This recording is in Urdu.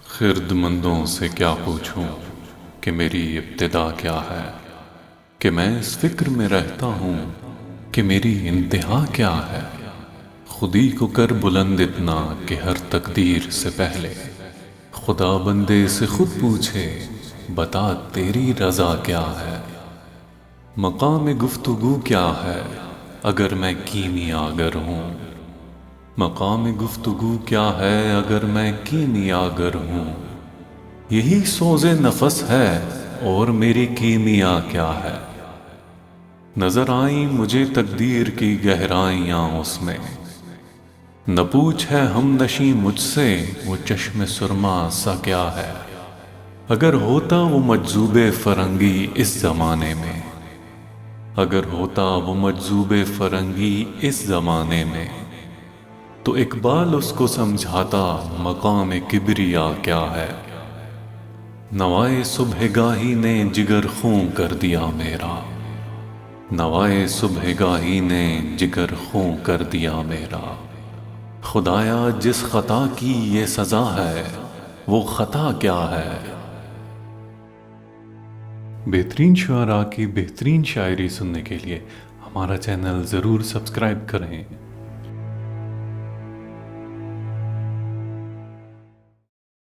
خردمندوں سے کیا پوچھوں کہ میری ابتدا کیا ہے، کہ میں اس فکر میں رہتا ہوں کہ میری انتہا کیا ہے۔ خودی کو کر بلند اتنا کہ ہر تقدیر سے پہلے خدا بندے سے خود پوچھے بتا تیری رضا کیا ہے۔ مقام گفتگو کیا ہے اگر میں کیمیاگر ہوں، مقام گفتگو کیا ہے اگر میں کیمیاگر ہوں۔ یہی سوز نفس ہے اور میری کیمیا کیا ہے۔ نظر آئیں مجھے تقدیر کی گہرائیاں اس میں، نہ پوچھ ہے ہم نشیں مجھ سے وہ چشم سرما سا کیا ہے۔ اگر ہوتا وہ مجذوب فرنگی اس زمانے میں، اگر ہوتا وہ مجذوب فرنگی اس زمانے میں، تو اقبال اس کو سمجھاتا مقام کبریا کیا ہے۔ نوائے صبح گاہی نے جگر خوں کر دیا میرا، نوائے صبح گاہی نے جگر خوں کر دیا میرا۔ خدایا جس خطا کی یہ سزا ہے وہ خطا کیا ہے۔ بہترین شعراء کی بہترین شاعری سننے کے لیے ہمارا چینل ضرور سبسکرائب کریں۔